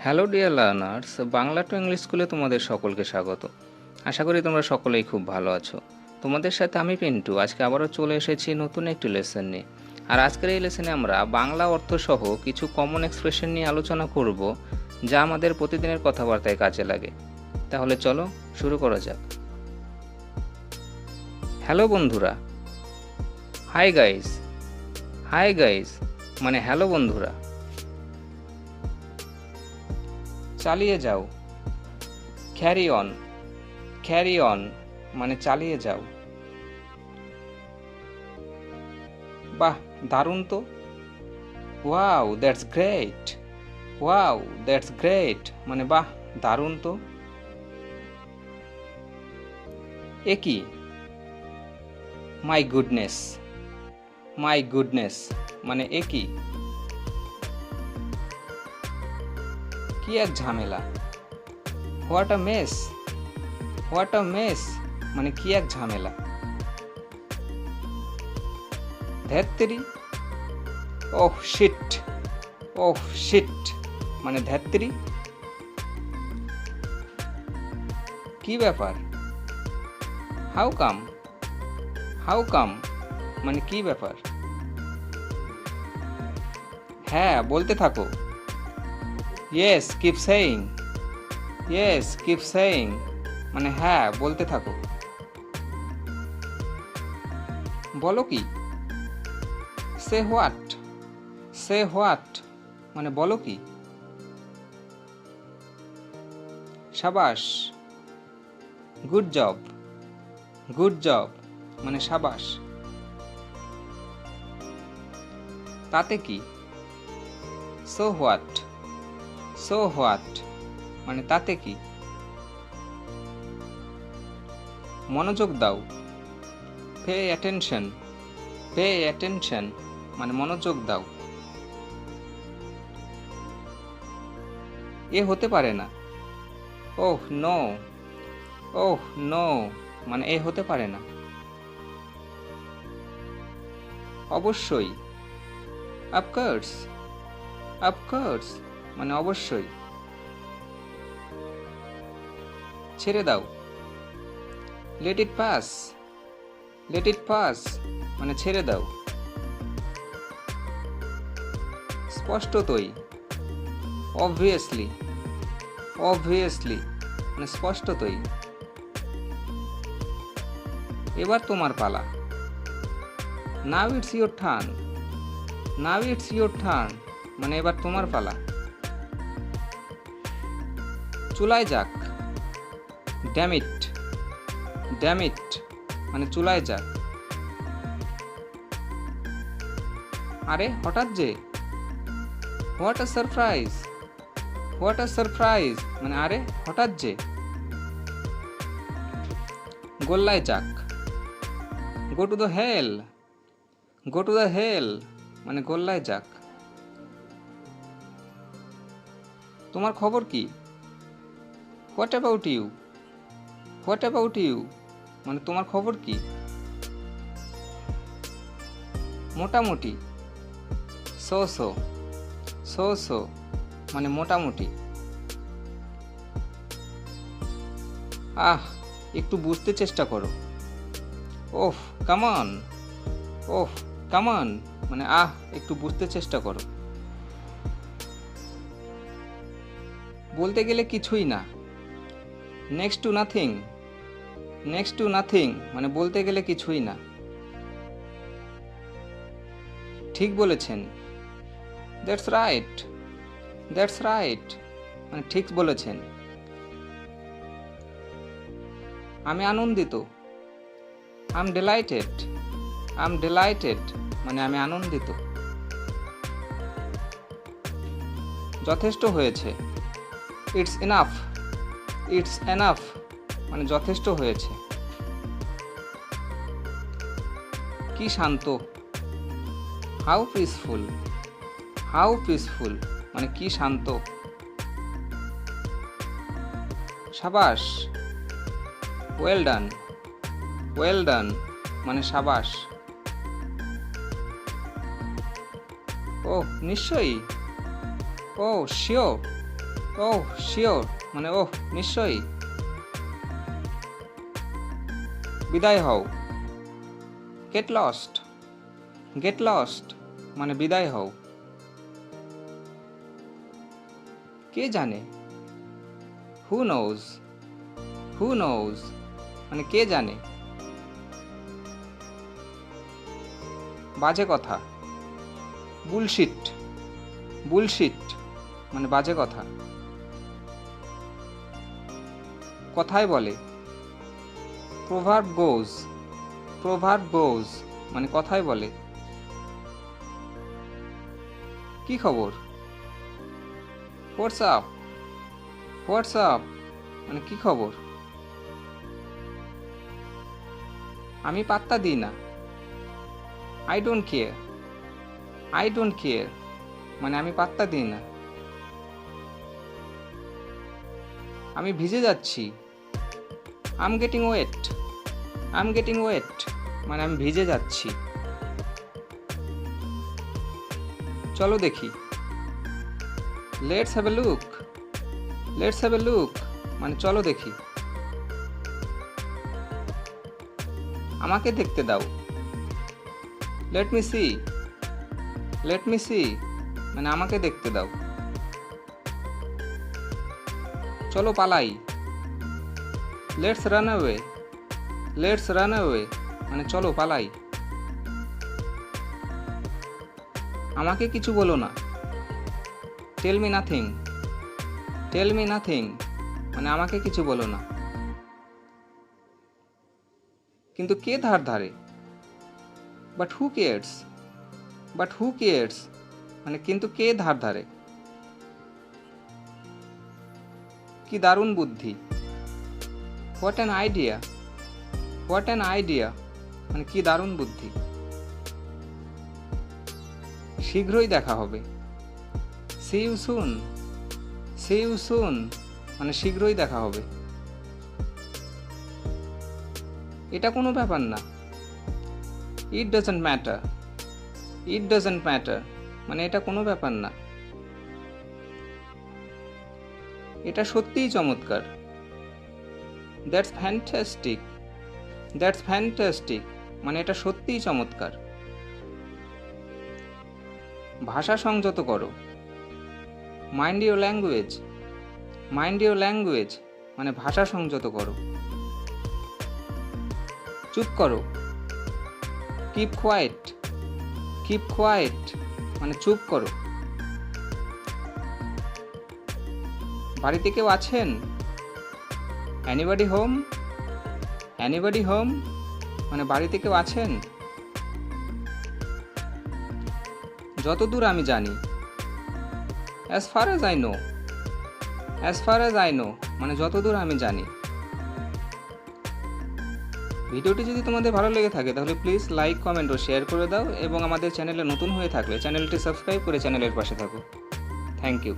Hello dear learners, Bangla to English স্কুলে তোমাদের সকলকে স্বাগত। আশা করি তোমরা সকলেই খুব ভালো আছো। তোমাদের সাথে আমি পিন্টু আজকে আবারও চলে এসেছি নতুন একটি লেসন নিয়ে। আর আজকের এই লেসনে আমরা বাংলা অর্থসহ কিছু কমন এক্সপ্রেশন নিয়ে আলোচনা করব, যা আমাদের প্রতিদিনের কথাবার্তায় কাজে লাগে। তাহলে চলো শুরু করা যাক। হ্যালো বন্ধুরা, হাই গাইস। হাই গাইস মানে হ্যালো বন্ধুরা। চালিয়ে যাও, ক্যারি অন। ক্যারি অন মানে চালিয়ে যাও। বাহ, দারুণ তো। Wow that's great. Wow that's great মানে বাহ, দারুণ তো। এ কি? My goodness. মাই গুডনেস মানে এ কি? কি এক ঝামেলা। What a mace. What a mace মানে কি এক ঝামেলা। ধ্যাত্তেরি। Oh shit. ওহ শিট মানে ধ্যাত্তেরি। কি ব্যাপার? How come. হাউ কাম মানে কি ব্যাপার। হ্যাঁ, বলতে থাকো। Yes keep saying. Yes keep saying মানে হ্যাঁ, বলতে থাকো। বলো কি? Say what. সে হোয়াট মানে বলো কি। সাবাস। Good job. গুড জব মানে সাবাস। তাতে কি? So what. সো হোয়াট মানে তাতে কি। মনোযোগ দাও। Pay attention. পে অ্যাটেনশন মানে মনোযোগ দাও। এ হতে পারে না। Oh no. ওহ নো মানে এ হতে পারে না। অবশ্যই। অফকোর্স। অফকোর্স মানে অবশ্যই। ছেড়ে দাও। Let it pass. Let it pass মানে ছেড়ে দাও। স্পষ্টতই। অবভিয়াসলি। অবভিয়াসলি মানে স্পষ্টতই। এবার তোমার পালা। Now it's your turn. Now it's your turn মানে এবার তোমার পালা। চুলায় যাক। Damn it. ড্যাম ইট মানে চুলায় যাক। আরে হঠাৎ যে। What a surprise. What a surprise মানে আরে হঠাৎ যে। গোল্লায় যাক। Go to the hell. Go to the hell মানে গোল্লায় যাক। তোমার খবর কি? What about you. What about you মানে তোমার খবর কি। মোটামুটি। So so. সো সো মানে মোটামুটি। আহ, একটু বুঝতে চেষ্টা করো। ওহ কামান। ওহ কামান মানে আহ, একটু বুঝতে চেষ্টা করো। বলতে গেলে কিছুই না। Next to nothing. Next to nothing মানে বলতে গেলে কিছুই না। ঠিক বলেছেন। That's right. দ্যাটস রাইট মানে ঠিক বলেছেন। আমি আনন্দিত। I am delighted. I am delighted মানে আমি আনন্দিত। যথেষ্ট হয়েছে। It's enough. ইটস এনাফ মানে যথেষ্ট হয়েছে। কি শান্ত। How peaceful. হাউ পিসফুল মানে কি শান্ত। সাবাস। Well done. ওয়েল ডান মানে সাবাস। ও নিশ্চয়ই। ও শিওর। ও ওহ শিওর মানে ওহ নিশ্চয়ই। বিদায় হও। Get lost. গেট লস্ট মানে বিদায় হও। কে জানে? Who knows. হু নোজ মানে কে জানে। বাজে কথা। বুলশিট। বুলশিট মানে বাজে কথা। কথায় বলে। প্রভার্ব গোজ। প্রভার্ব গোজ মানে কথায় বলে। কি খবর? What's up. হোয়াটস আপ মানে কি খবর। আমি পাত্তা দিই না। I don't care. I don't care মানে আমি পাত্তা দিই না। আমি ভিজে যাচ্ছি। I am getting wet. I am getting wet মানে আমি ভিজে যাচ্ছি। চলো দেখি। Let's have a look. Let's have a look মানে চলো দেখি। আমাকে দেখতে দাও। Let me see. Let me see মানে আমাকে দেখতে দাও। চলো পালাই। Let's run away. Let's run away মানে চলো পালাই। আমাকে কিছু বলো না। Tell me nothing. Tell me nothing মানে আমাকে কিছু বলো না। কিন্তু কে ধার ধারে? But who cares. But who cares মানে কিন্তু কে ধার ধারে। কি দারুণ বুদ্ধি। What an idea. What an idea মানে কি দারুণ বুদ্ধি। শীঘ্রই দেখা হবে। See you soon. See you soon মানে শীঘ্রই দেখা হবে। এটা কোনো ব্যাপার না। It doesn't matter. It doesn't matter মানে এটা কোনো ব্যাপার না। এটা সত্যিই চমৎকার। That's fantastic. দ্যাটস ফ্যান্টাস্টিক মানে এটা সত্যিই চমৎকার। ভাষা সংযত করো। Mind your language. Mind your language মানে ভাষা সংযত করো। চুপ করো। Keep quiet. কিপ কোয়াইট মানে চুপ করো। বাড়িতে কেউ আছেন? Anybody home. অ্যানিবডি হোম মানে বাড়িতে কেউ আছেন? যতদূর আমি জানি। As far as I know. As far as I know মানে যতদূর আমি জানি। ভিডিওটি যদি তোমাদের ভালো লেগে থাকে তাহলে প্লিজ লাইক কমেন্ট ও শেয়ার করে দাও এবং আমাদের চ্যানেলে নতুন হয়ে থাকলে চ্যানেলটি সাবস্ক্রাইব করে চ্যানেলের পাশে থাকো। Thank you.